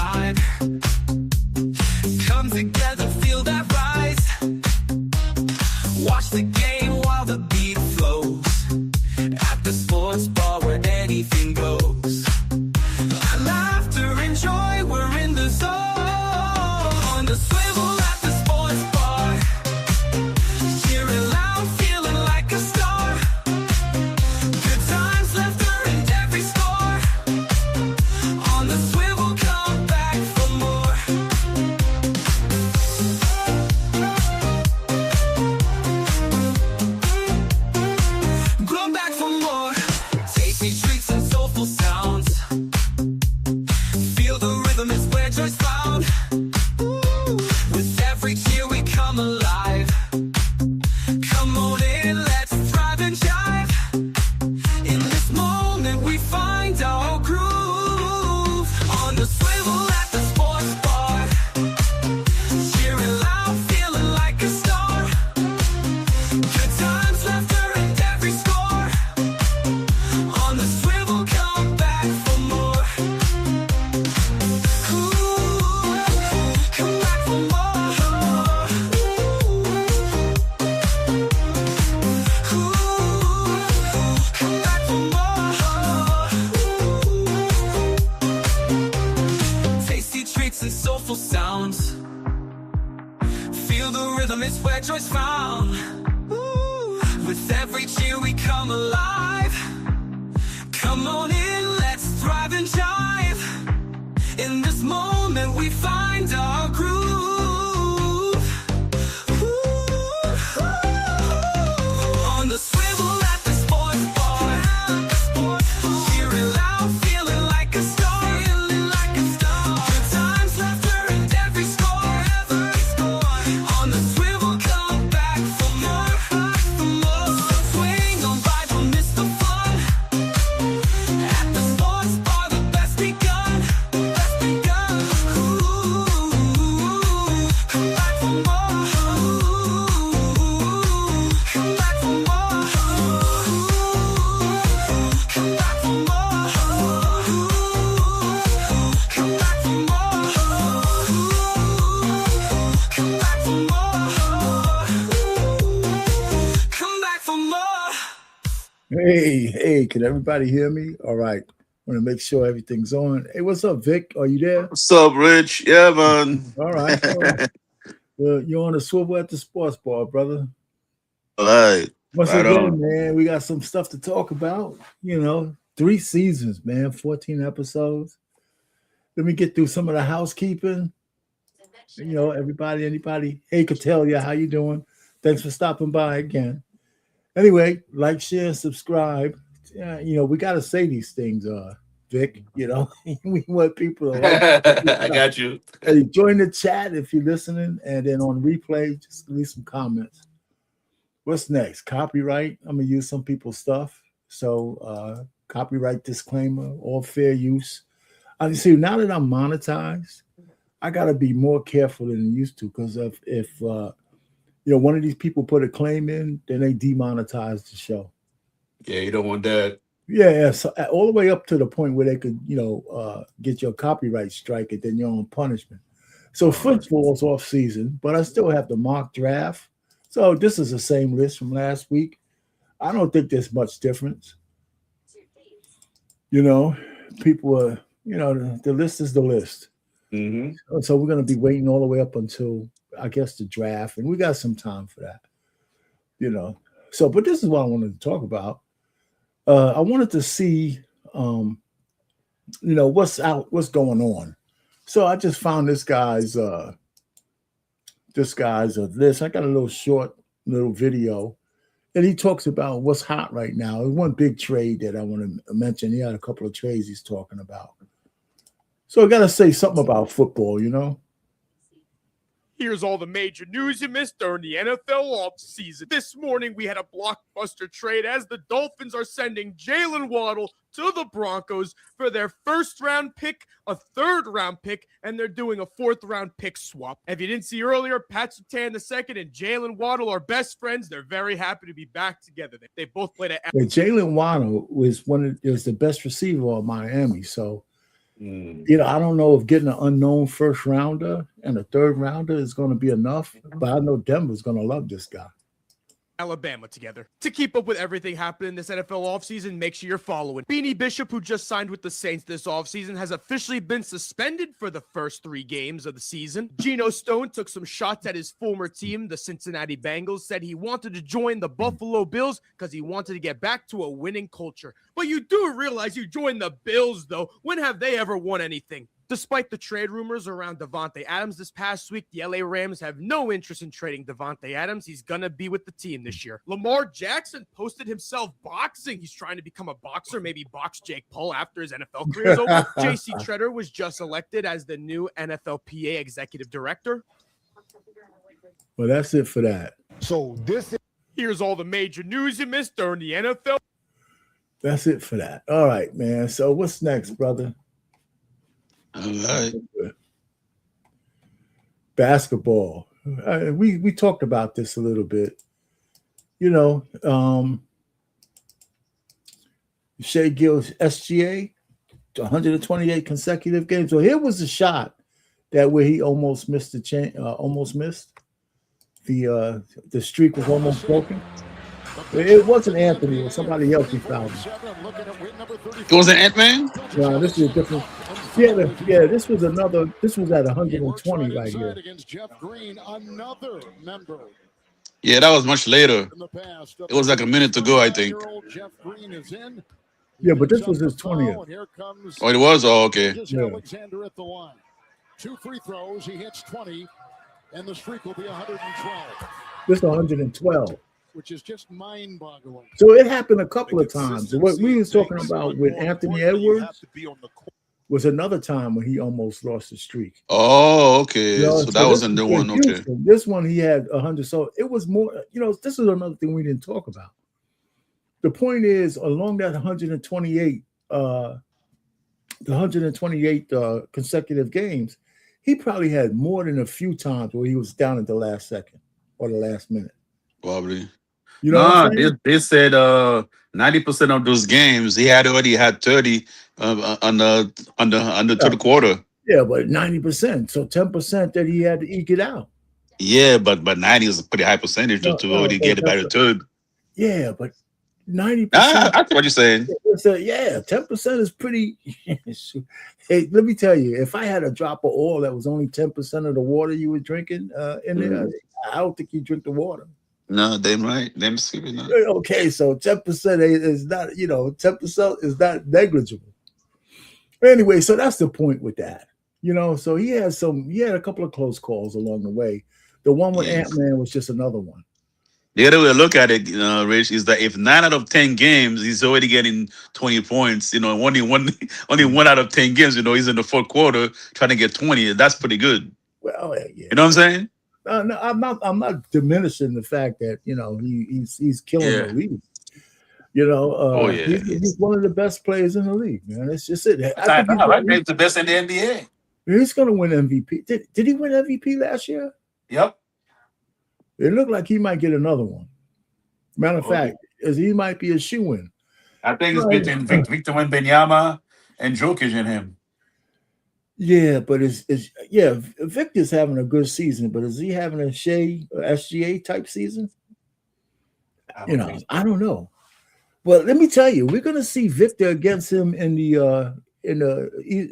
time. Come together, feel that rise. Watch the game while the beat flows. At the sports bar where anything goes. Laughter and joy, we're in the zone. On the swivel at the sports bar. Cheering loud, feeling like a star. Good times, laughter and every score. On the swivel, come back for more. Come back for more. Tasty treats and soulful sounds. Feel the rhythm is where joy's found. With every cheer we come alive. Come on in, let's thrive and jive. In this moment we find our groove. On the swivel at the sports bar. Cheering loud, feeling like a star. Good times, laughter and every score. On the swivel, come back for more. Come back for more. Come back for more. Tasty treats and soulful sounds. Feel the rhythm, it's where joy's found. With every cheer we come alive. Come on in, let's thrive and jive. In this moment we find our groove. On the swivel at the sports bar. Cheering loud, feeling like a star. Good times, laughter and every score. On the swivel, come back for more. Swing on by, don't miss the fun. At the sports bar, the best begun. Come back for more. Come back for more. Come back for more. Come back for more. Come back for more. Come back for more. Hey, can everybody hear me? All right. Want to make sure everything's on. Hey, what's up, Vic? Are you there? What's up, Rich? Yeah, man. All right. All right. Well, you're on the swivel at the sports bar, brother. All right. Once Right again, on. man, we got some stuff to talk about. 3 seasons, man, 14 episodes. Let me get through some of the housekeeping. Everybody, anybody. Hey, Catellia, how you doing? Thanks for stopping by again. Anyway, like, share, subscribe. Yeah, we got to say these things, Vic. We want people to like. I got you. Hey, join the chat if you're listening, and then on replay, just leave some comments. What's next? Copyright. I'm gonna use some people's stuff, so copyright disclaimer, all fair use. I see now that I'm monetized, I gotta be more careful than I used to, because if one of these people put a claim in, then they demonetize the show. Yeah, you don't want that. Yeah, so all the way up to the point where they could, get your copyright strike, and then you're on punishment. So football's off season, but I still have the mock draft. So this is the same list from last week. I don't think there's much difference. People are, the list is the list. Mm-hmm. So we're going to be waiting all the way up until, I guess, the draft, and we got some time for that. So, but this is what I wanted to talk about. I wanted to see, what's going on. So I just found this guy's list. I got a little video, and he talks about what's hot right now. There's one big trade that I want to mention. He had a couple of trades he's talking about. So I got to say something about football, Here's all the major news you missed during the NFL offseason. This morning, we had a blockbuster trade as the Dolphins are sending Jalen Waddle to the Broncos for their first-round pick, a third-round pick, and they're doing a fourth-round pick swap. If you didn't see earlier, Pat Surtain II and Jalen Waddle are best friends. They're very happy to be back together. They both played at... Jalen Waddle was the best receiver of Miami, so I don't know if getting an unknown first rounder and a third rounder is going to be enough, but I know Denver's going to love this guy. Alabama together. To keep up with everything happening this NFL offseason, make sure you're following. Beanie Bishop, who just signed with the Saints this offseason, has officially been suspended for the first 3 games of the season. Geno Stone took some shots at his former team, the Cincinnati Bengals, said he wanted to join the Buffalo Bills because he wanted to get back to a winning culture. But you do realize you joined the Bills, though. When have they ever won anything? Despite the trade rumors around Davante Adams this past week, the LA Rams have no interest in trading Davante Adams. He's going to be with the team this year. Lamar Jackson posted himself boxing. He's trying to become a boxer, maybe box Jake Paul after his NFL career is over. JC Treader was just elected as the new NFLPA executive director. Well, that's it for that. So Here's all the major news you missed during the NFL. That's it for that. All right, man. So what's next, brother? All right. Basketball. We talked about this a little bit. Shea Gil's SGA, 128 consecutive games. So here was a shot that where he almost missed the chain. Almost missed. The streak was almost broken. It wasn't Anthony. It was somebody else he fouled. It was an Ant-Man? No, this is a different. Yeah, this was another. This was at 120 right here. Yeah, that was much later. It was like a minute to go, I think. Yeah, but this was his 20th. Oh, it was? Oh, okay. Yeah. 2 free throws. He hits 20, and the streak will be 112. This is 112. Which is just mind-boggling. So it happened a couple of times. What we was talking about with Anthony Edwards was another time when he almost lost the streak. Oh, okay. So that wasn't the one. Okay. This one he had 100. So it was more. This is another thing we didn't talk about. The point is, along that 128, the 128 consecutive games, he probably had more than a few times where he was down at the last second or the last minute. Probably. They said 90% of those games he had already had 30 under to the quarter. Yeah, but 90%. So 10% that he had to eke it out. Yeah, but 90 is a pretty high percentage to already get it by the third. Yeah, but 90%. I see what you're saying. Yeah, 10% is pretty. Hey, let me tell you, if I had a drop of oil that was only 10% of the water you were drinking in there, I don't think you drink the water. No, damn right. Damn stupid. No. Okay, so 10% is not, 10% is not negligible. Anyway, so that's the point with that. So he had a couple of close calls along the way. The one with Ant-Man was just another one. The other way to look at it, Rich, is that if 9 out of 10 games he's already getting 20 points, only one out of 10 games, he's in the fourth quarter trying to get 20. That's pretty good. Well, yeah. You know what I'm saying? No, I'm not diminishing the fact that he's killing the league. He's one of the best players in the league, man. It's just it. He's the best in the NBA. He's going to win MVP. Did he win MVP last year? Yep. It looked like he might get another one. Matter of fact, he might be a shoe-in. I think it's between Victor Wembanyama and Jokic and him. Yeah, but Victor's having a good season, but is he having a SGA type season? I don't know. Well, let me tell you, we're going to see Victor against him in the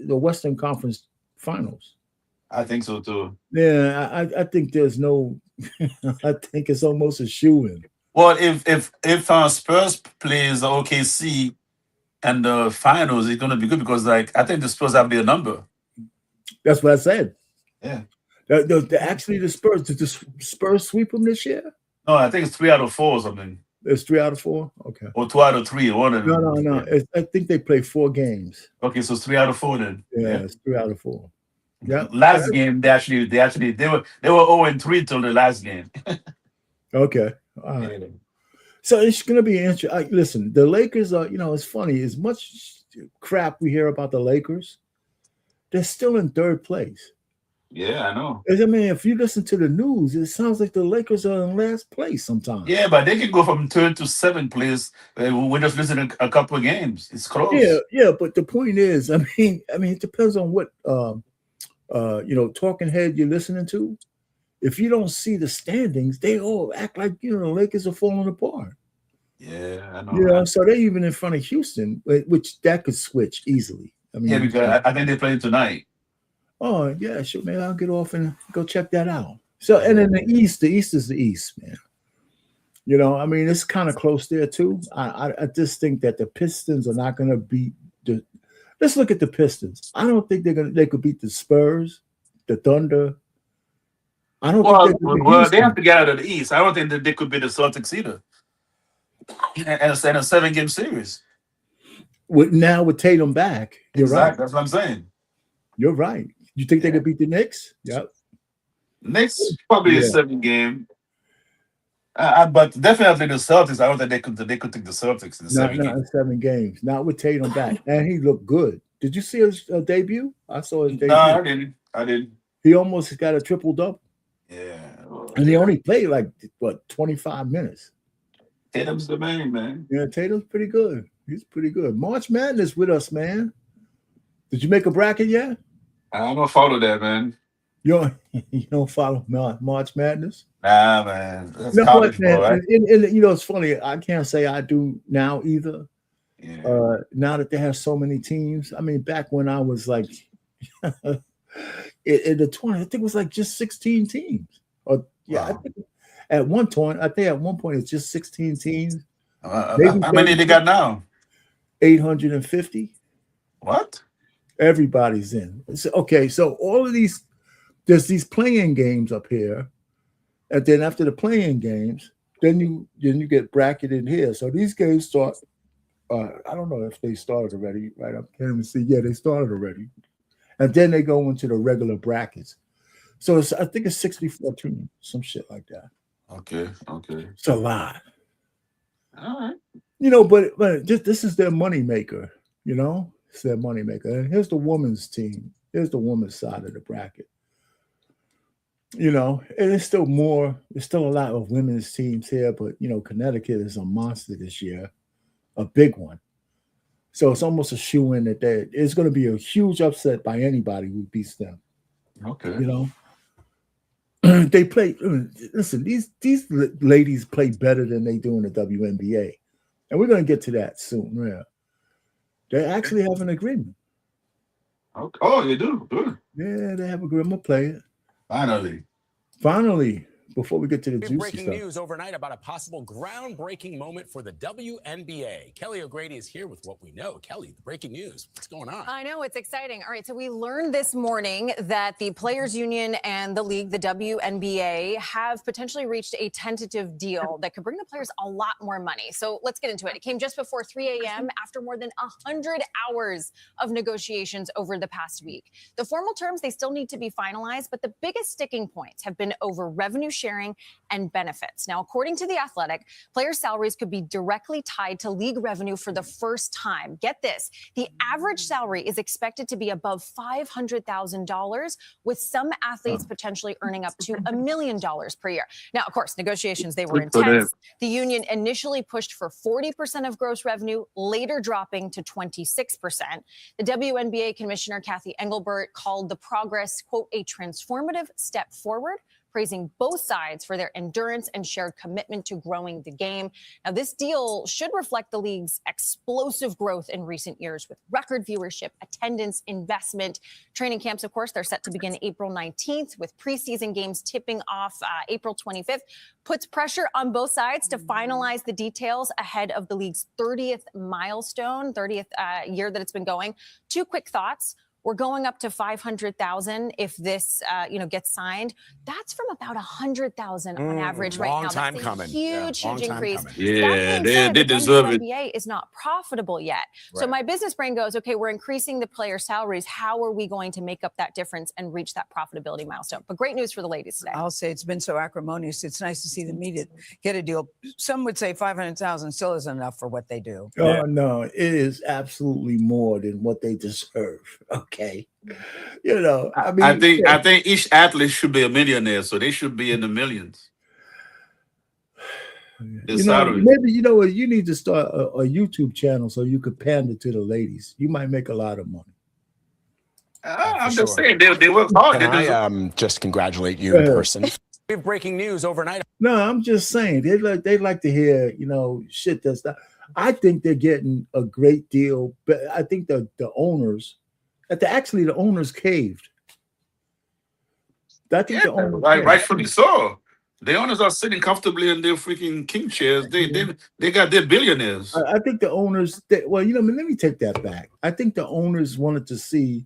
Western Conference Finals. I think so too. Yeah, I think there's no. I think it's almost a shoe-in. Well, if Spurs plays OKC and the finals, it's going to be good because I think the Spurs have their number. That's what I said. Yeah. Actually, the Spurs did the Spurs sweep them this year? No, I think it's 3 out of 4 or something. It's 3 out of 4. Okay. Or 2 out of 3. One of them. No. I think they play 4 games. Okay, so it's 3 out of 4 then. Yeah, it's 3 out of 4. Yeah. Last game they were 0-3 till the last game. Okay. All right. So it's going to be interesting. Listen, the Lakers are. It's funny. As much crap we hear about the Lakers, they're still in third place. Yeah, I know. I mean, if you listen to the news, it sounds like the Lakers are in last place sometimes. Yeah, but they can go from third to seventh place. We're just losing a couple of games. It's close. Yeah. But the point is, I mean, it depends on what talking head you're listening to. If you don't see the standings, they all act like the Lakers are falling apart. Yeah, I know. So they're even in front of Houston, which that could switch easily. I mean, Yeah, because I think they play tonight. oh yeah, sure, maybe I'll get off and go check that out. So, and in the East is the East, man. I mean, it's kind of close there too. I just think that the Pistons are not going to beat the. Let's look at the Pistons. I don't think they could beat the Spurs, the Thunder. I don't think they have to get out of the East. I don't think that they could beat the Celtics either. And a 7-game series. With Tatum back, you're right. That's what I'm saying. You're right. You think they could beat the Knicks? Yep. Knicks probably a 7-game. But definitely the Celtics. I don't think they could take the Celtics in 7 games. Not 7 games. Not with Tatum back, and he looked good. Did you see his debut? I saw his debut. No, I didn't. He almost got a triple double. Yeah. And he only played 25 minutes. Tatum's the man. Yeah, Tatum's pretty good. He's pretty good. March Madness with us, man. Did you make a bracket yet? I don't follow that, man. You don't follow March Madness? Nah, man. That's college, man? Right? And it's funny. I can't say I do now either. Yeah. Now that they have so many teams. I mean, back when I was like in the 20, I think it was just 16 teams. Or I think at one point it's just 16 teams. How many they got now? 850. What? Everybody's in. Okay, so all of these, there's these playing games up here, and then after the playing games, then you get bracketed here. So these games start. I don't know if they started already. Right? I can't even see. Yeah, they started already, and then they go into the regular brackets. So I think it's 64 teams, some shit like that. Okay. It's a lot. All right. But this is their moneymaker. It's their moneymaker. And here's the women's team. Here's the women's side of the bracket. And it's still a lot of women's teams here, but Connecticut is a monster this year, a big one. So it's almost a shoe-in that it's going to be a huge upset by anybody who beats them. Okay. They play. Listen, these ladies play better than they do in the WNBA, and we're going to get to that soon. Yeah, they actually have an agreement. Okay. Oh, you do? Good. Yeah, they have an agreement. Play it. Finally, before we get to the juicy breaking stuff. news overnight about a possible groundbreaking moment for the WNBA. Kelly O'Grady is here with what we know. Kelly, the breaking news. What's going on? I know, it's exciting. All right, so we learned this morning that the Players Union and the league, the WNBA, have potentially reached a tentative deal that could bring the players a lot more money. So let's get into it. It came just before 3 a.m. after more than 100 hours of negotiations over the past week. The formal terms, they still need to be finalized, but the biggest sticking points have been over revenue sharing and benefits. Now, according to The Athletic, players' salaries could be directly tied to league revenue for the first time. Get this, the average salary is expected to be above $500,000, with some athletes potentially earning up to $1 million per year. Now, of course, negotiations, they were intense. The union initially pushed for 40% of gross revenue, later dropping to 26%. The WNBA commissioner, Kathy Engelbert, called the progress, quote, a transformative step forward, praising both sides for their endurance and shared commitment to growing the game. Now, this deal should reflect the league's explosive growth in recent years with record viewership, attendance, investment. Training camps, of course, they're set to begin April 19th with preseason games tipping off April 25th. Puts pressure on both sides to finalize the details ahead of the league's 30th milestone, 30th year that it's been going. Two quick thoughts. We're going up to 500,000 if this, gets signed. That's from about 100,000 on average right now. Long time That's a coming. huge increase. Yeah, they deserve it. The WNBA is not profitable yet. Right. So my business brain goes, okay, we're increasing the player salaries. How are we going to make up that difference and reach that profitability milestone? But great news for the ladies today. I'll say it's been so acrimonious. It's nice to see them get a deal. Some would say 500,000 still isn't enough for what they do. Oh, no, it is absolutely more than what they deserve. Okay. okay. You know, I mean, I think each athlete should be a millionaire, so they should be in the millions. you know, maybe you know what, you need to start a YouTube channel so you could pander to the ladies. You might make a lot of money. I'm just saying they work hard. Can I just congratulate you in person? We have breaking news overnight. No, I'm just saying they like to hear, you know, shit that's not. I think they're getting a great deal, but I think the owners, actually the owners caved. I think the owners rightfully so. The owners are sitting comfortably in their freaking king chairs. They got their billionaires. I think the owners. Well, you know, let me take that back. I think the owners wanted to see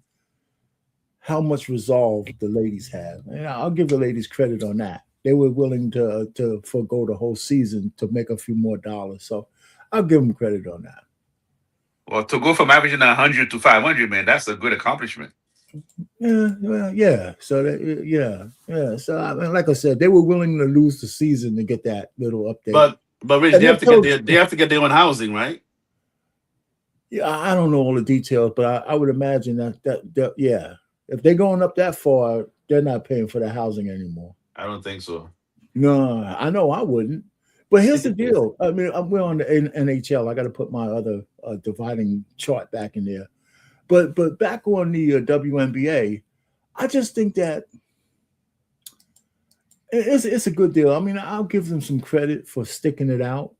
how much resolve the ladies have, and I'll give the ladies credit on that. They were willing to forego the whole season to make a few more dollars. So I'll give them credit on that. Well, to go from averaging 100 to 500, man, that's a good accomplishment. Yeah, well, yeah. So yeah. So I mean, like I said, they were willing to lose the season to get that little update. But Rich, they have to get their own housing, right? Yeah, I don't know all the details, but I would imagine that yeah, if they're going up that far, they're not paying for the housing anymore. I don't think so. No, I know I wouldn't. But here's the deal. I mean, we're on the NHL. I got to put my other dividing chart back in there. But back on the WNBA, I just think that it's a good deal. I mean, I'll give them some credit for sticking it out,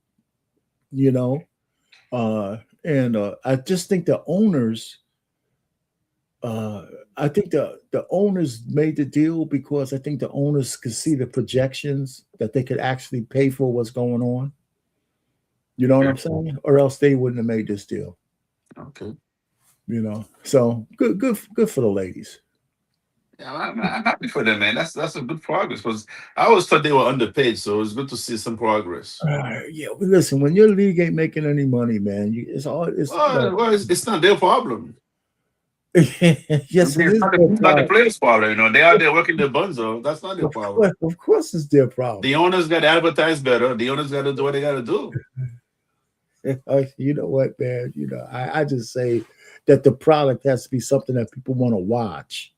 you know. And I just think the owners, I think the owners made the deal because I think the owners could see the projections that they could actually pay for what's going on. You know what I'm saying? Or else they wouldn't have made this deal. Okay. You know, so good for the ladies. Yeah, I'm happy for them, man. That's a good progress because I always thought they were underpaid, so it's good to see some progress. Yeah, but listen, when your league ain't making any money, man, it's not their problem. Yes, it is. It's not the players' problem. You know, they are there working their buns off. That's not their problem. Of course, it's their problem. The owners got to advertise better. The owners got to do what they got to do. You know what, man? You know, I just say that the product has to be something that people want to watch.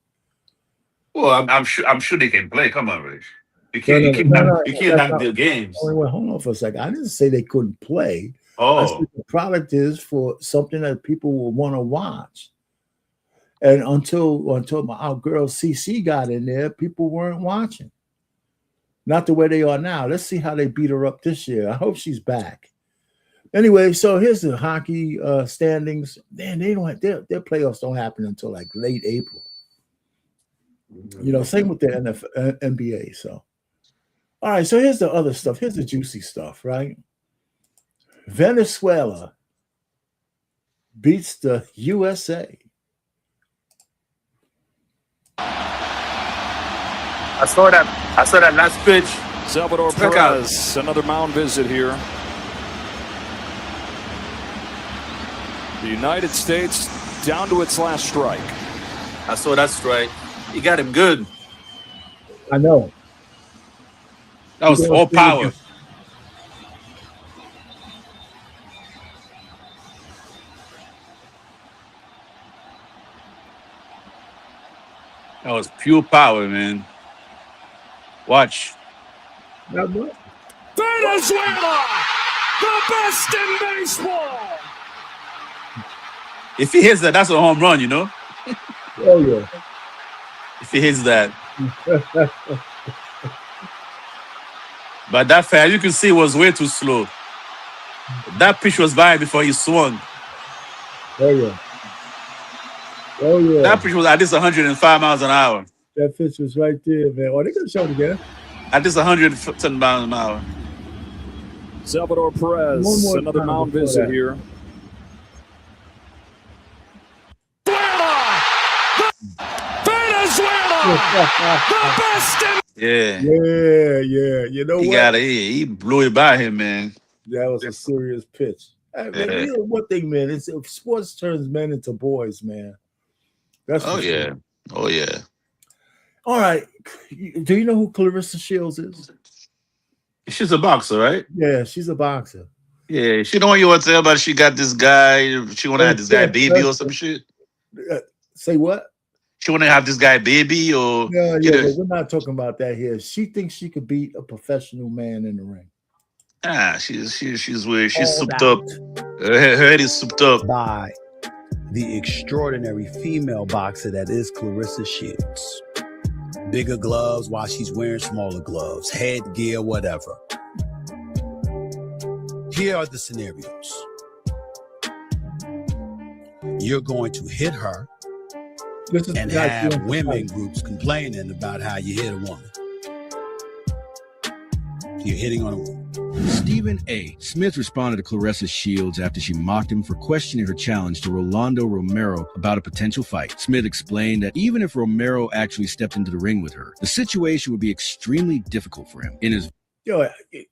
Well, I'm sure they can play. Come on, Rich. You can't have their games. Well, hold on for a second. I didn't say they couldn't play. Oh, I said the product is for something that people will want to watch. And until our girl CC got in there, people weren't watching. Not the way they are now. Let's see how they beat her up this year. I hope she's back. Anyway, so here's the hockey standings. Man, they don't have, their playoffs don't happen until like late April. You know, same with the NBA. So, all right. So here's the other stuff. Here's the juicy stuff, right? Venezuela beats the USA. I saw that last pitch. Salvador Perez, another mound visit here. The United States down to its last strike. I saw that strike. He got him good. I know. That was all power. That was pure power, man. Watch. Venezuela, the best in baseball. If he hits that, that's a home run, you know? Oh, yeah. If he hits that. But that fair, you can see it was way too slow. That pitch was by before he swung. Oh, yeah. Oh, yeah. That pitch was at least 105 miles an hour. That pitch was right there, man. Oh, they could show it again. At least 110 miles an hour. Salvador Perez, another mound visit here. Venezuela, the best in. Yeah. You know what? He blew it by him, man. That was a serious pitch. Hey, man, you know one thing, man. It's sports turns men into boys, man. That's Oh yeah. All right. Do you know who Claressa Shields is? She's a boxer, right? Yeah, she's a boxer. Yeah, she don't want you to tell about she got this guy. She want to have this guy baby or some shit. Say what? She want to have this guy baby or No, get yeah, a, but we're not talking about that here. She thinks she could beat a professional man in the ring. she's weird. She's Called souped out up. Her head is souped up. by the extraordinary female boxer that is Claressa Shields. Bigger gloves while she's wearing smaller gloves, headgear, whatever. Here are the scenarios. You're going to hit her This is and like have doing- women groups complaining about how you hit a woman. You're hitting on a woman. Stephen A. Smith responded to Claressa Shields after she mocked him for questioning her challenge to Rolando Romero about a potential fight. Smith explained that even if Romero actually stepped into the ring with her, the situation would be extremely difficult for him. In his Yo,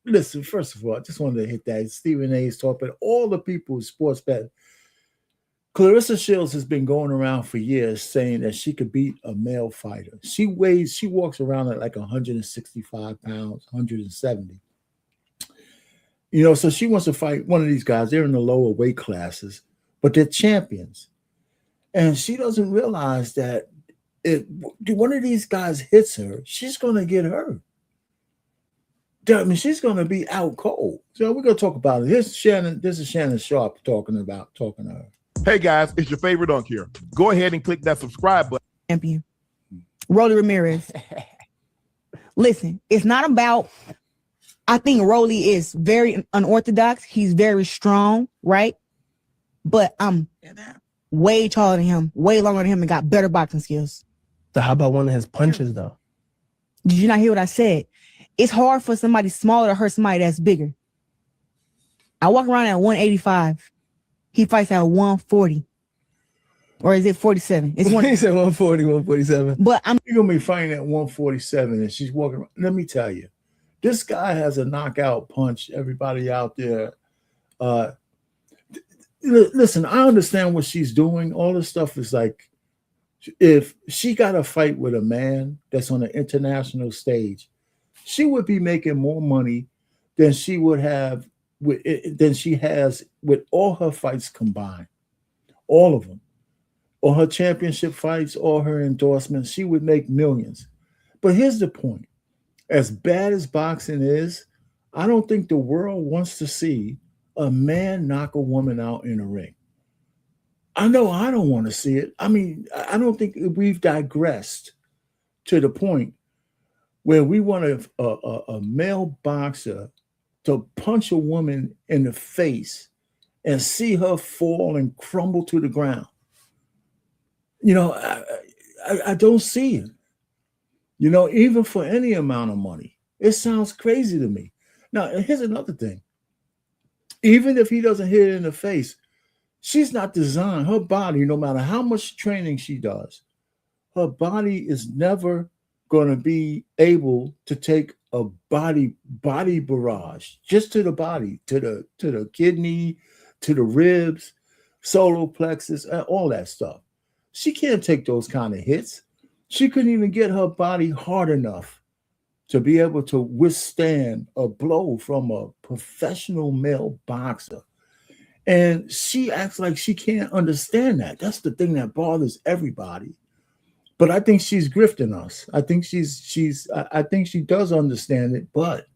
listen, first of all, I just wanted to hit that. Stephen A.'s talk, but all the people who sports bet. Claressa Shields has been going around for years saying that she could beat a male fighter. She walks around at like 165 pounds, 170. You know, so she wants to fight one of these guys. They're in the lower weight classes, but they're champions. And she doesn't realize that if one of these guys hits her, she's going to get hurt. I mean, she's going to be out cold. So we're going to talk about it. This is Shannon Sharp talking to her. Hey guys, it's your favorite unk here. Go ahead and click that subscribe button. Champion, Rolly Ramirez. Listen, it's not about. I think Rolly is very unorthodox. He's very strong, right? But I'm way taller than him, way longer than him, and got better boxing skills. So how about one of his punches, though? Did you not hear what I said? It's hard for somebody smaller to hurt somebody that's bigger. I walk around at 185. He fights at 140. Or is it 47? It's He said 140, 147. But You're going to be fighting at 147 and she's walking around. Let me tell you, this guy has a knockout punch. Everybody out there. Listen, I understand what she's doing. All this stuff is like, if she got a fight with a man that's on an international stage, she would be making more money than she would have than she has with all her fights combined, all of them, all her championship fights, all her endorsements. She would make millions. But here's the point: as bad as boxing is, I don't think the world wants to see a man knock a woman out in a ring. I know I don't want to see it. I mean, I don't think we've digressed to the point where we want a male boxer to punch a woman in the face and see her fall and crumble to the ground. You know, I don't see it. You know, even for any amount of money. It sounds crazy to me. Now, here's another thing. Even if he doesn't hit her in the face, she's not designed. Her body, no matter how much training she does, her body is never going to be able to take a body barrage just to the body, to the kidney, to the ribs, solar plexus, all that stuff. She can't take those kind of hits. She couldn't even get her body hard enough to be able to withstand a blow from a professional male boxer. And she acts like she can't understand that. That's the thing that bothers everybody. But I think she's grifting us. I think I think she does understand it, but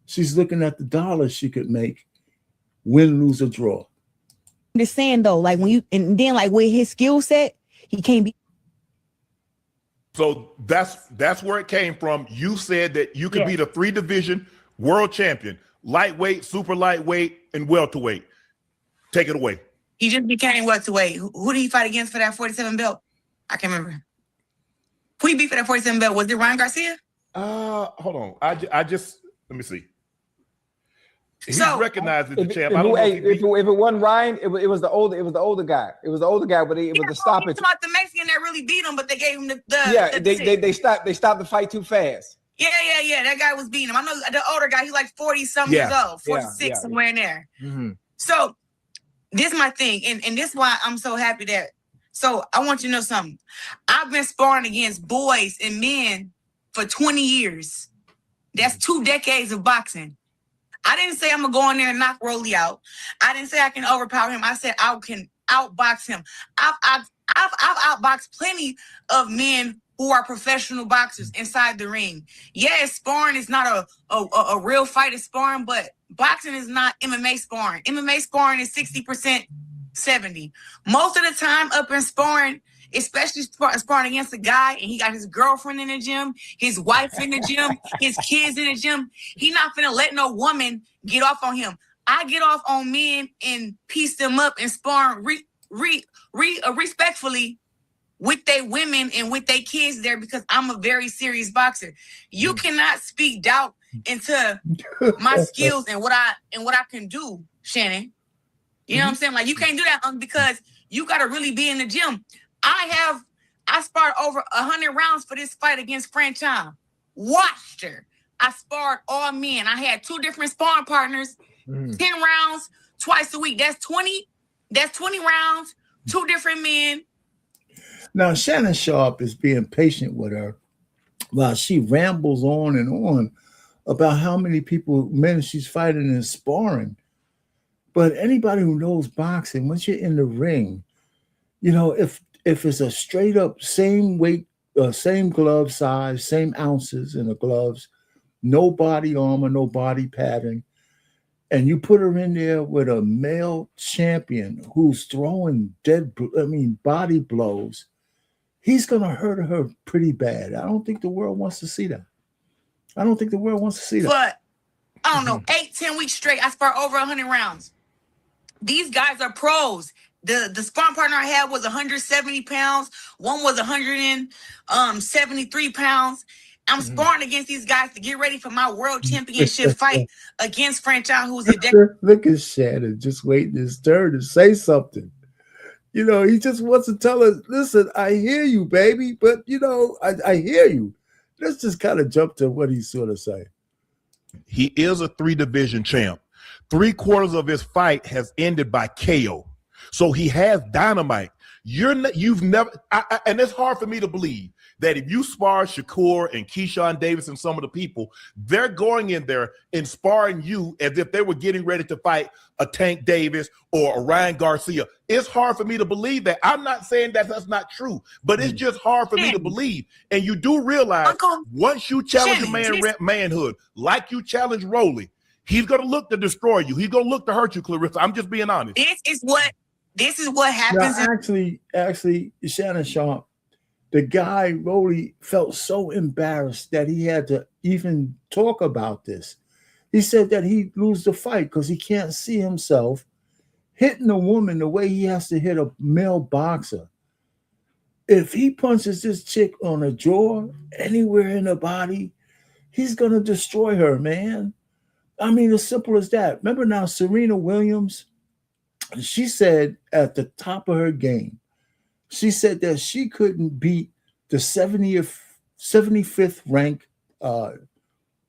she's looking at the dollars she could make, win, lose, or draw. I'm just saying though, like when you and then like with his skill set, he can't be. So that's where it came from. You said that you could be the 3-division world champion, lightweight, super lightweight, and welterweight. Take it away. He just became welterweight. Who did he fight against for that 47 belt? I can't remember. Who he beat for that 47 belt? Was it Ryan Garcia? Hold on. I just let me see. He's recognized as the champ. I don't know if it wasn't Ryan, it was the older guy. It was the older guy, but it was the stoppage. It's about the Mexican that really beat him, but they gave him they stopped the fight too fast. Yeah. That guy was beating him. I know the older guy. He's like 40-something years old, 46 somewhere in there. Mm-hmm. So this is my thing, and this is why I'm so happy that. So I want you to know something. I've been sparring against boys and men for 20 years. That's 2 decades of boxing. I didn't say I'm going to go in there and knock Rolly out. I didn't say I can overpower him. I said I can outbox him. I've I've outboxed plenty of men who are professional boxers inside the ring. Yes, sparring is not a real fight is sparring, but boxing is not MMA sparring. MMA sparring is 60%, 70%. Most of the time up in sparring, especially sparring against a guy and he got his girlfriend in the gym, his wife in the gym, his kids in the gym, he not finna let no woman get off on him. I get off on men and piece them up and spar respectfully with their women and with their kids there because I'm a very serious boxer. You cannot speak doubt into my skills and what I can do, Shannon. You know what I'm saying? Like you can't do that because you got to really be in the gym. I sparred over 100 rounds for this fight against Franchon. Watched her. I sparred all men. I had 2 different sparring partners. 10 rounds twice a week. That's 20 rounds, 2 different men. Now, Shannon Sharp is being patient with her while she rambles on and on about how many men she's fighting and sparring. But anybody who knows boxing, once you're in the ring, you know, if it's a straight up same weight, same glove size, same ounces in the gloves, no body armor, no body padding, and you put her in there with a male champion who's throwing body blows, he's going to hurt her pretty bad. I don't think the world wants to see that. But, I don't know, 8-10 weeks straight, I sparred over 100 rounds. These guys are pros. The sparring partner I had was 170 pounds. One was 173 pounds. I'm sparring against these guys to get ready for my world championship fight against Franchon, who's a Look at Shannon just waiting his turn to say something. You know, he just wants to tell us, listen, I hear you, baby, but, you know, I hear you. Let's just kind of jump to what he's sort of saying. He is a 3-division champ. 3/4 of his fight has ended by KO. So he has dynamite. And it's hard for me to believe that if you spar Shakur and Keyshawn Davis and some of the people, they're going in there and sparring you as if they were getting ready to fight a Tank Davis or a Ryan Garcia. It's hard for me to believe that. I'm not saying that that's not true, but it's just hard for me to believe. And you do realize once you challenge a man manhood, like you challenge Rolly, he's going to look to destroy you. He's going to look to hurt you, Claressa. I'm just being honest. This is what happens. Now, actually, Shannon Sharp, the guy Rolly felt so embarrassed that he had to even talk about this. He said that he'd lose the fight because he can't see himself hitting a woman the way he has to hit a male boxer. If he punches this chick on a jaw, anywhere in the body, he's going to destroy her, man. I mean, as simple as that. Remember now, Serena Williams, she said at the top of her game, she said that she couldn't beat the 75th ranked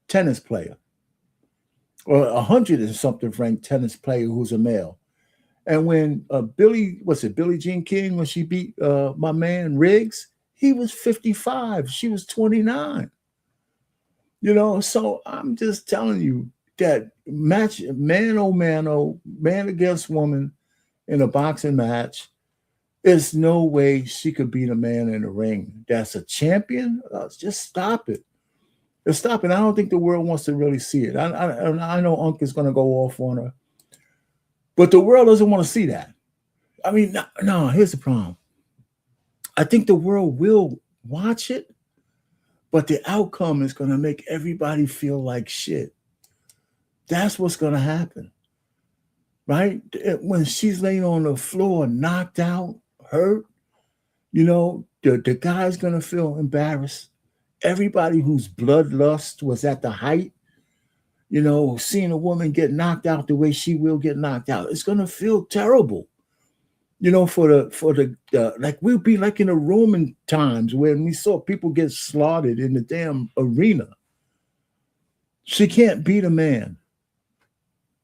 tennis player or 100 and something ranked tennis player who's a male. And when Billie Jean King, when she beat my man Riggs, he was 55. She was 29. You know, so I'm just telling you that match, man against woman in a boxing match, there's no way she could beat a man in the ring that's a champion. Just stop it. Just stop it. I don't think the world wants to really see it. I know Unc is going to go off on her, but the world doesn't want to see that. I mean, no, here's the problem. I think the world will watch it, but the outcome is going to make everybody feel like shit. That's what's going to happen, right? When she's laying on the floor, knocked out, hurt, you know, the guy's going to feel embarrassed. Everybody whose bloodlust was at the height, you know, seeing a woman get knocked out the way she will get knocked out, it's going to feel terrible. You know, for the like we'll be like in the Roman times when we saw people get slaughtered in the damn arena. She can't beat a man.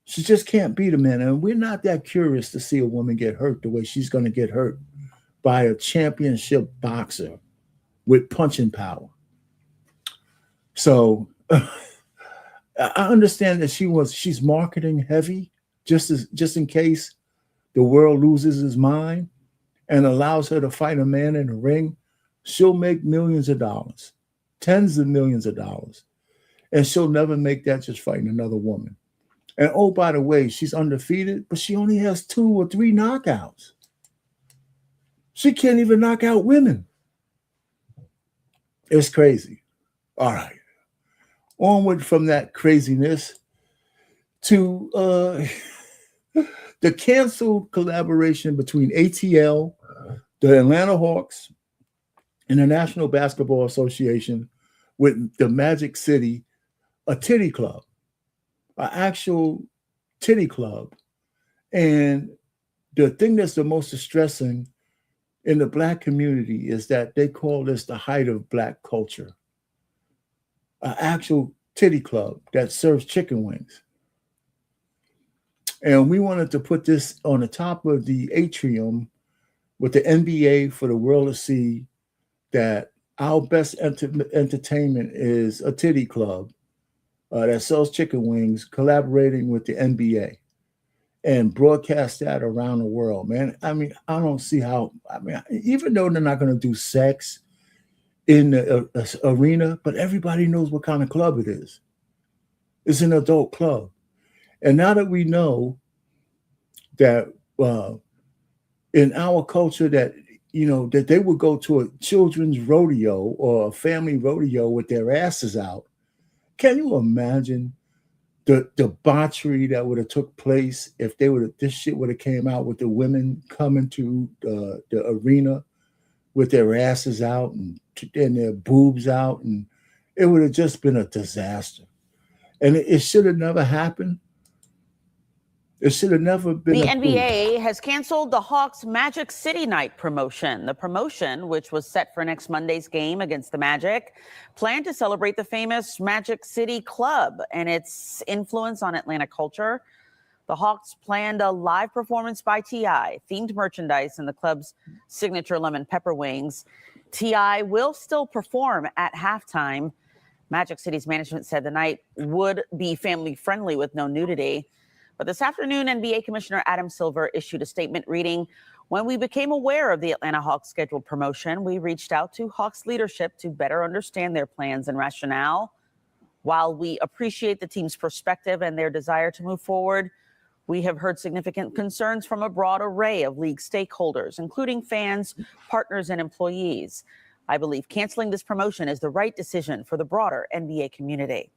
She just can't beat a man. And we're not that curious to see a woman get hurt the way she's going to get hurt by a championship boxer with punching power. So I understand that she's marketing heavy just in case the world loses its mind and allows her to fight a man in the ring, she'll make millions of dollars, tens of millions of dollars. And she'll never make that just fighting another woman. And oh, by the way, she's undefeated, but she only has 2 or 3 knockouts. She can't even knock out women. It's crazy. All right. Onward from that craziness to the canceled collaboration between ATL, the Atlanta Hawks, and the National Basketball Association with the Magic City, a titty club, an actual titty club. And the thing that's the most distressing in the Black community is that they call this the height of Black culture, an actual titty club that serves chicken wings. And we wanted to put this on the top of the atrium with the NBA for the world to see that our best entertainment is a titty club that sells chicken wings, collaborating with the NBA, and broadcast that around the world, man. I mean, I don't see how, even though they're not going to do sex in the arena, but everybody knows what kind of club it is. It's an adult club. And now that we know that in our culture that, you know, that they would go to a children's rodeo or a family rodeo with their asses out, can you imagine the debauchery that would have took place if this shit would have came out with the women coming to the arena with their asses out and their boobs out, and it would have just been a disaster. And it should have never happened. It should have never been. The NBA has canceled the Hawks Magic City Night promotion. The promotion, which was set for next Monday's game against the Magic, planned to celebrate the famous Magic City Club and its influence on Atlanta culture. The Hawks planned a live performance by T.I., themed merchandise, and the club's signature lemon pepper wings. T.I. will still perform at halftime. Magic City's management said the night would be family-friendly with no nudity. But this afternoon, NBA Commissioner Adam Silver issued a statement reading, "When we became aware of the Atlanta Hawks scheduled promotion, we reached out to Hawks leadership to better understand their plans and rationale. While we appreciate the team's perspective and their desire to move forward, we have heard significant concerns from a broad array of league stakeholders, including fans, partners, and employees. I believe canceling this promotion is the right decision for the broader NBA community."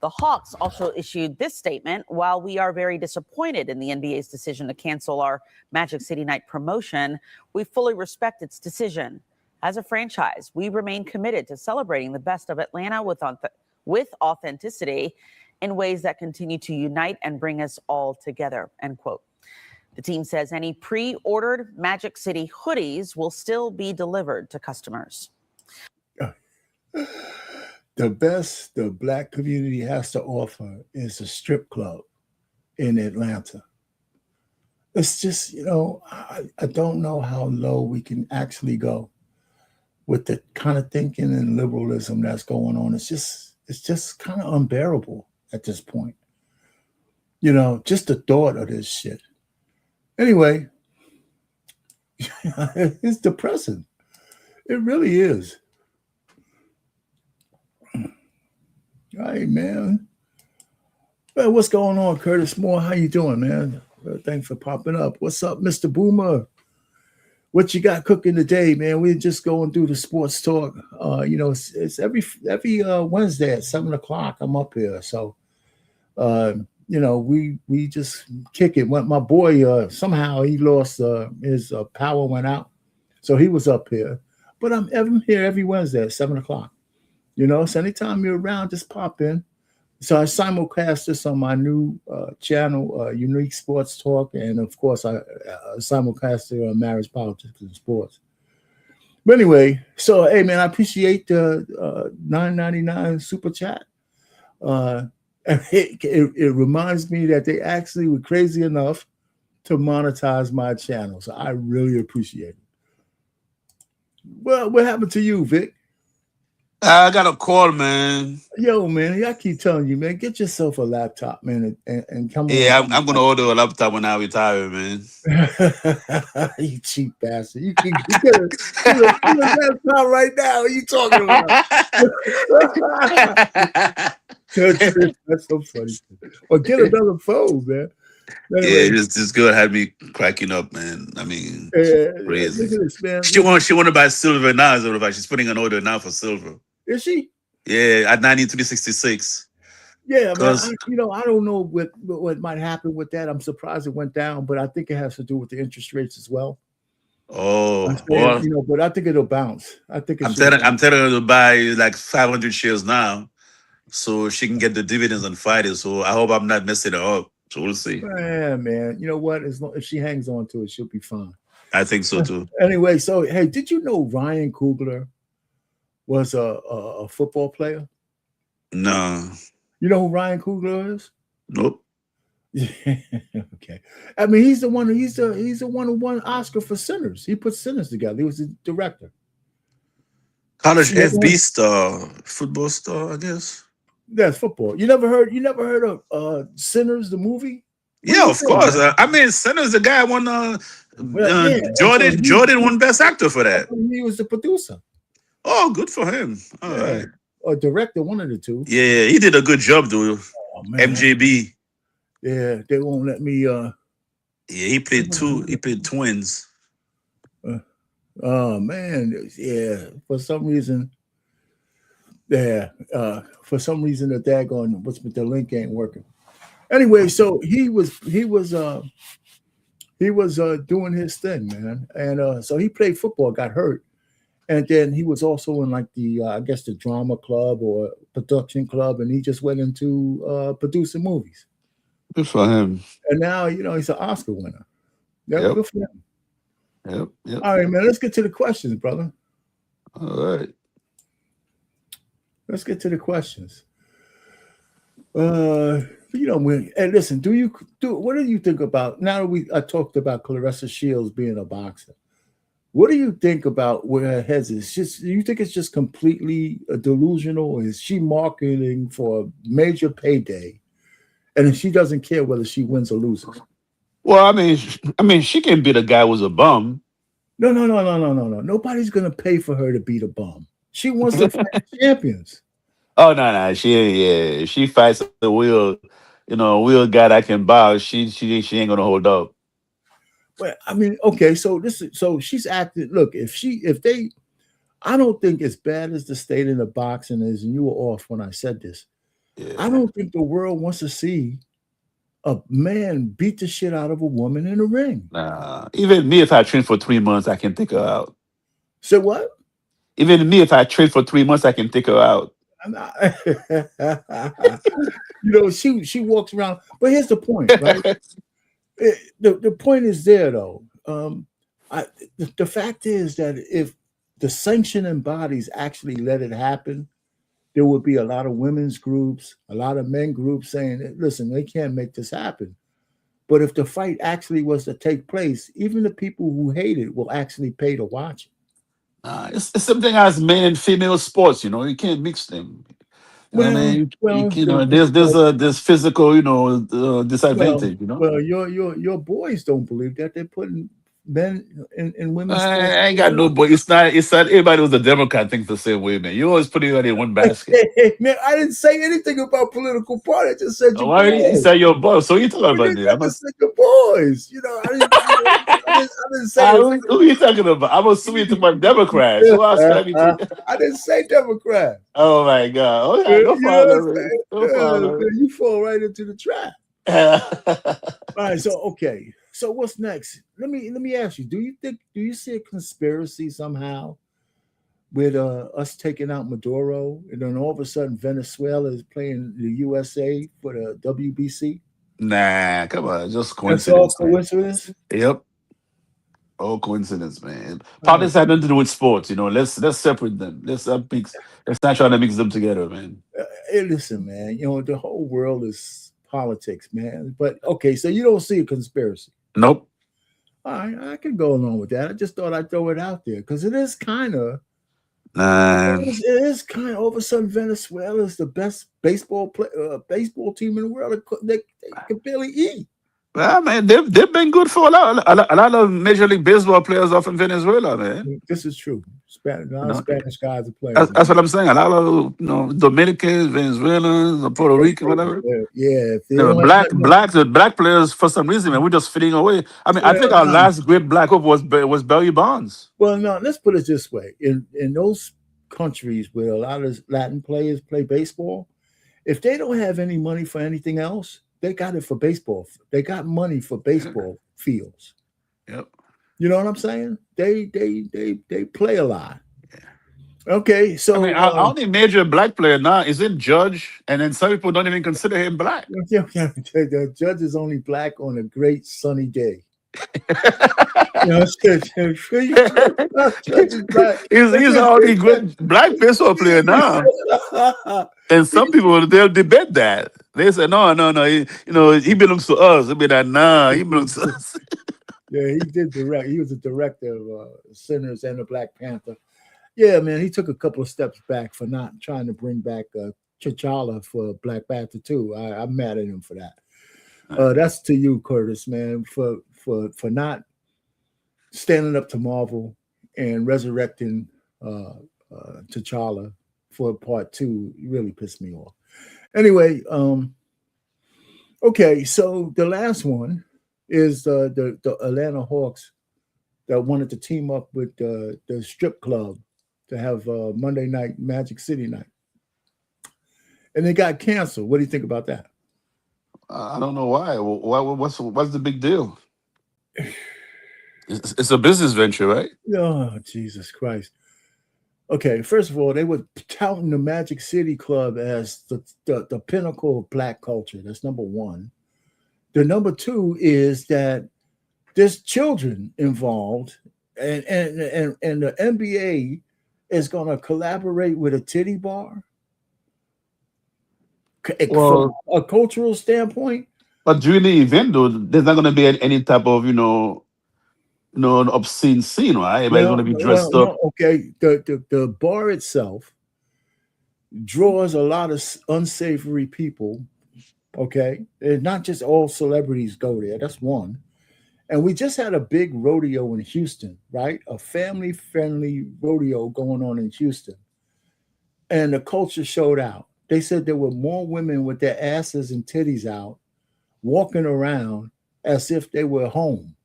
The Hawks also issued this statement: "While we are very disappointed in the NBA's decision to cancel our Magic City Night promotion, we fully respect its decision. As a franchise, we remain committed to celebrating the best of Atlanta with authenticity in ways that continue to unite and bring us all together," end quote. The team says any pre-ordered Magic City hoodies will still be delivered to customers. The best the Black community has to offer is a strip club in Atlanta. It's just, you know, I don't know how low we can actually go with the kind of thinking and liberalism that's going on. It's just kind of unbearable at this point. You know, just the thought of this shit. Anyway, it's depressing. It really is. All right, man. Well, what's going on, Curtis Moore? How you doing, man? Thanks for popping up. What's up, Mr. Boomer? What you got cooking today, man? We're just going through the sports talk. You know, it's every Wednesday at 7 o'clock. I'm up here, so you know, we just kick it. When my boy somehow he lost his power went out, so he was up here. But I'm here every Wednesday at 7 o'clock. You know, so anytime you're around, just pop in. So I simulcast this on my new channel, Unique Sports Talk, and of course I simulcast it on Marriage, Politics, and Sports. But anyway, so hey man, I appreciate the $9.99 super chat. And it reminds me that they actually were crazy enough to monetize my channel, so I really appreciate it. Well, what happened to you, Vic? I got a call, man. Yo, man, I keep telling you, man, get yourself a laptop, man, and come Yeah, on. I'm gonna order a laptop when I retire, man. You cheap bastard. You can get a laptop right now. What are you talking about? That's so funny. Or get another phone, man. Anyway, Yeah, this girl had me cracking up, man. I mean, look crazy. at this, man. She want to buy silver now. As a matter of fact, she's putting an order now for silver. Is she? Yeah, at 93.66. Yeah, man. Because I don't know what might happen with that. I'm surprised it went down, but I think it has to do with the interest rates as well. well, But I think it'll bounce. I think I'm telling her to buy like 500 shares now, so she can get the dividends on Friday. So I hope I'm not messing her up. So we'll see. Yeah, man. You know what? As long if she hangs on to it, she'll be fine. I think so too. Anyway, so hey, did you know Ryan Coogler was a football player? No. You know who Ryan Coogler is? Nope. Okay. I mean, he's the one who won Oscar for Sinners. He put Sinners together. He was the director. College FB star, football star, I guess. That's football. You never heard of Sinners, the movie? Yeah, of course. I mean, Sinners, the guy won Jordan won Best Actor for that. He was the producer. Oh, good for him. All right. Or director, one of the two. Yeah, he did a good job, though. MJB. Yeah, they won't let me Yeah, he played twins. Oh man, yeah. For some reason, the daggone the link ain't working. Anyway, so he was doing his thing, man, and so he played football, got hurt, and then he was also in like the I guess the drama club or production club, and he just went into producing movies. Good for him. And now he's an Oscar winner. Yeah, Yep. good for him. Yep. All right, man. Let's get to the questions, brother. All right. Let's get to the questions. And listen, what do you think about now that I talked about Claressa Shields being a boxer? What do you think about where her head is? Do you think it's just completely delusional, or is she marketing for a major payday, and she doesn't care whether she wins or loses? Well, I mean, she can beat a guy who's a bum. No. Nobody's gonna pay for her to beat a bum. She wants to fight champions. Oh no. She fights the wheel guy that can box. She ain't gonna hold up. Well, I mean, okay, so she's acting. Look, I don't think as bad as the state in the boxing is, and you were off when I said this. Yeah. I don't think the world wants to see a man beat the shit out of a woman in a ring. Nah. Even me, if I train for 3 months, I can take her out. So what? Even me, if I train for 3 months, I can take her out. She walks around. But here's the point, right? The point is there, though. The fact is that if the sanctioning bodies actually let it happen, there would be a lot of women's groups, a lot of men groups saying, listen, they can't make this happen. But if the fight actually was to take place, even the people who hate it will actually pay to watch it. It's something as men and female sports, you can't mix them. There's physical, disadvantage, Well, your boys don't believe that. They're putting men in women's sports. I ain't got no boy. It's not everybody who's a Democrat thinks the same way, man. You always put everybody in one basket. Man, I didn't say anything about political party. I just said your Why boys. you say your boys? So you talking about that? I just said your boys. I didn't say who are you talking about? I'm assuming you're talking about Democrats. Who else can I be talking? I didn't say Democrat. Oh my God. Okay, no problem. You fall right into the trap. All right, so what's next? Let me ask you, do you see a conspiracy somehow with us taking out Maduro, and then all of a sudden Venezuela is playing the USA for the WBC? Nah, come on, just coincidence. That's all coincidence? Yep. All coincidence, man. Politics have nothing to do with sports, Let's separate them. Let's not try to mix them together, man. Hey, listen, man. The whole world is politics, man. But okay, so you don't see a conspiracy? Nope. All right, I can go along with that. I just thought I'd throw it out there because it is kind of It is kind of all of a sudden Venezuela is the best baseball team in the world. They can barely eat. Well, man, they've been good for a lot of Major League Baseball players off in Venezuela, man. This is true. A lot of Spanish guys are playing. That's what I'm saying. A lot of Dominicans, Venezuelans, Puerto Rican, whatever. Yeah, black players for some reason, man, we're just fading away. I mean, I think our last great black hope was Barry Bonds. Well, no, let's put it this way: in those countries where a lot of Latin players play baseball, if they don't have any money for anything else, they got it for baseball. They got money for baseball fields. Yep. You know what I'm saying? They play a lot. Okay, so I mean, our only major black player now is in Judge, and then some people don't even consider him black. The Judge is only black on a great sunny day. He's the only good black baseball player now. And some people they'll debate that. They say, no, he belongs to us. They'll be like, nah, he belongs to us. Yeah, he did direct. He was a director of Sinners and the Black Panther. Yeah, man, he took a couple of steps back for not trying to bring back T'Challa for Black Panther too. I'm mad at him for that. That's to you, Curtis, man, for not standing up to Marvel and resurrecting T'Challa for part 2. It really pissed me off. Anyway, okay, so the last one is the Atlanta Hawks that wanted to team up with the strip club to have Monday night Magic City night. And they got canceled. What do you think about that? I don't know why. What's the big deal? It's a business venture, right? Oh, Jesus Christ. Okay, first of all, they were touting the Magic City Club as the pinnacle of black culture. That's number one. The number two is that there's children involved, and the NBA is going to collaborate with a titty bar. From a cultural standpoint. But during the event, though, there's not going to be any type of, obscene scene, right? Everybody's going to be dressed up. No, okay, the bar itself draws a lot of unsavory people. Okay, and not just all celebrities go there. That's one. And we just had a big rodeo in Houston, right? A family-friendly rodeo going on in Houston. And the culture showed out. They said there were more women with their asses and titties out walking around as if they were home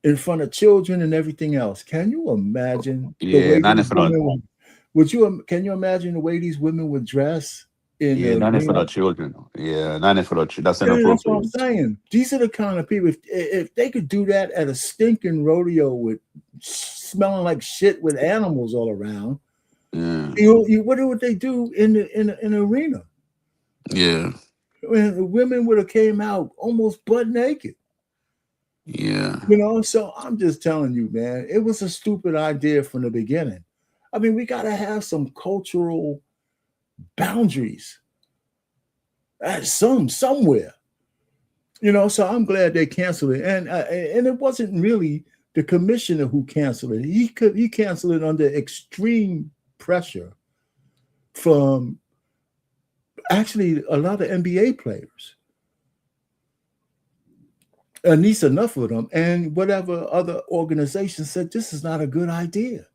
in front of children and everything else. Can you imagine? Yeah, can you imagine the way these women would dress? Not for the children. Yeah, not for the children. That's inappropriate. That's what I'm saying. These are the kind of people, if they could do that at a stinking rodeo with smelling like shit with animals all around, what would they do in the arena? Yeah. When the women would have came out almost butt naked. Yeah. So I'm just telling you, man, it was a stupid idea from the beginning. I mean, we got to have some cultural boundaries somewhere. So I'm glad they canceled it. And it wasn't really the commissioner who canceled it. He canceled it under extreme pressure from actually a lot of NBA players. At least enough of them, and whatever other organizations said this is not a good idea.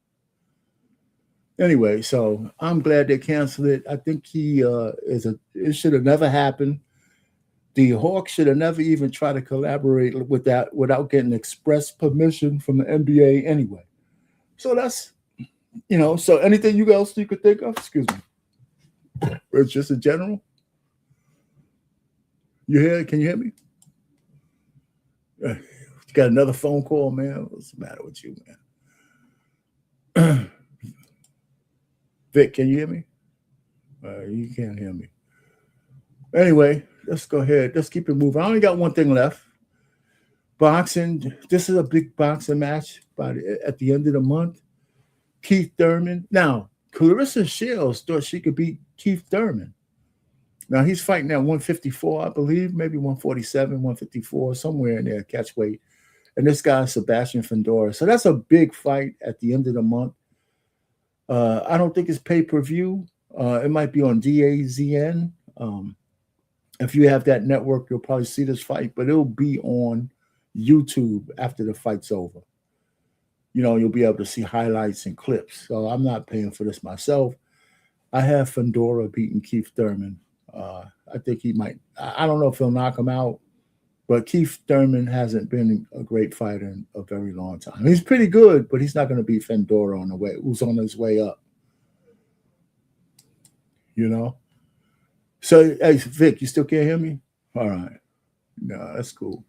Anyway, so I'm glad they canceled it. I think it should have never happened. The Hawks should have never even tried to collaborate with that without getting express permission from the NBA anyway. So that's, so anything else you could think of? Excuse me. It's just in general. You hear? Can you hear me? You got another phone call, man? What's the matter with you, man? Vic, can you hear me? You can't hear me. Anyway, let's go ahead. Let's keep it moving. I only got one thing left. Boxing. This is a big boxing match at the end of the month. Keith Thurman. Now, Claressa Shields thought she could beat Keith Thurman. Now, he's fighting at 154, I believe, maybe 147, 154, somewhere in there, catch weight. And this guy is Sebastian Fundora. So that's a big fight at the end of the month. I don't think it's pay-per-view. It might be on DAZN. If you have that network, you'll probably see this fight, but it'll be on YouTube after the fight's over. You know, you'll be able to see highlights and clips. So I'm not paying for this myself. I have Fedora beating Keith Thurman. I think he might. I don't know if he'll knock him out, but Keith Thurman hasn't been a great fighter in a very long time. He's pretty good, but he's not going to beat Fedora who's on his way up. You know? So, hey, Vic, you still can't hear me? All right. No, that's cool.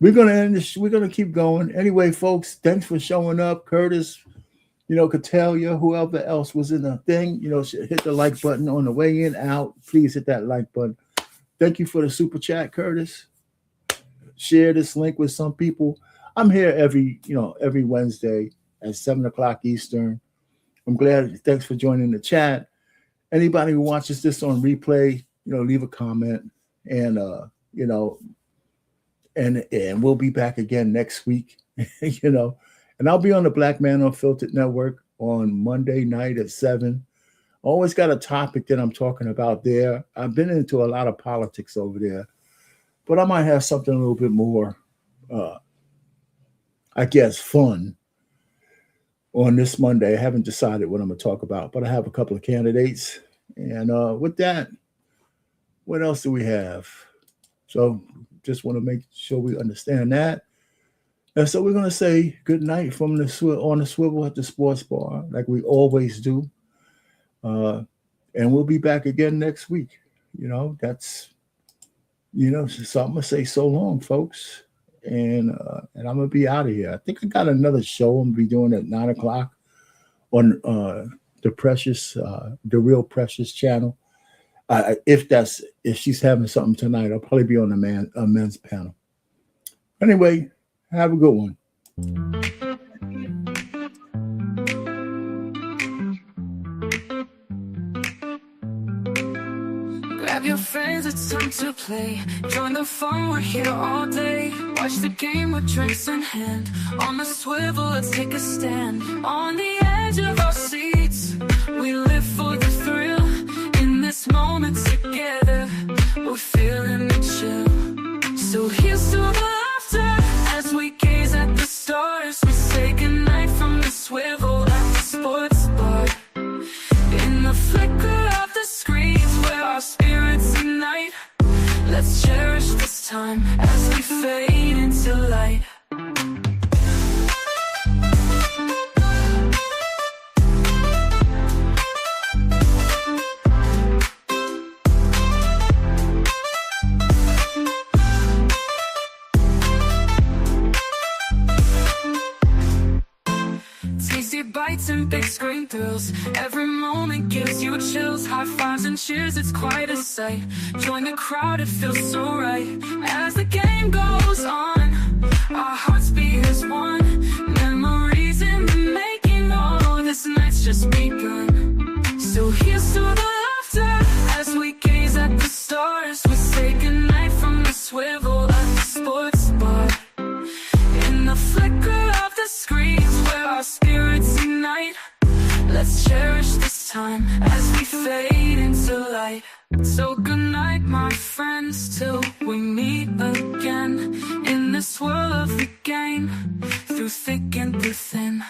We're going to end this. We're going to keep going. Anyway, folks, thanks for showing up. Curtis, you know, Catalia, whoever else was in the thing, you know, hit the like button on the way in, out. Please hit that like button. Thank you for the super chat, Curtis. Share this link with some people. I'm here every Wednesday at 7 o'clock Eastern. I'm glad. Thanks for joining the chat. Anybody who watches this on replay, you know, leave a comment, and you know, and we'll be back again next week, you know, and I'll be on the Black Man Unfiltered Network on Monday night at 7. Always got a topic that I'm talking about there. I've been into a lot of politics over there, but I might have something a little bit more, I guess, fun on this Monday. I haven't decided what I'm going to talk about, but I have a couple of candidates. And with that, what else do we have? So just want to make sure we understand that. And so we're going to say good night from on the swivel at the sports bar, like we always do. And we'll be back again next week. You know, that's, you know, so I'm going to say so long, folks. And I'm going to be out of here. I think I got another show I'm going to be doing at 9 o'clock on the Real Precious channel. If she's having something tonight, I'll probably be on the men's panel. Anyway, have a good one. Grab your friends, it's time to play. Join the fun, we're here all day. Watch the game with drinks in hand. On the swivel, let's take a stand. On the edge of our seats, we live for the thrill. In this moment together, we're feeling the chill. So here's to the laughter as we gaze at the stars. We say goodnight from the swivel at the sports bar. In the flicker of the screens where our spirits ignite, let's cherish this time as we fade into light. Tasty bites and big screen thrills. Every moment gives you chills. High fives and cheers, it's quite a sight. Join the crowd, it feels so right. As the game goes on, our hearts beat as one. Memories in the making, oh, this night's just begun. So here's to the laughter as we gaze at the stars. We say goodnight from the swivel at the sports bar. In the flicker of the screens where our spirits ignite, let's cherish this time as we fade into light. So good night, my friends, till we meet again. In this world of the game, through thick and through thin.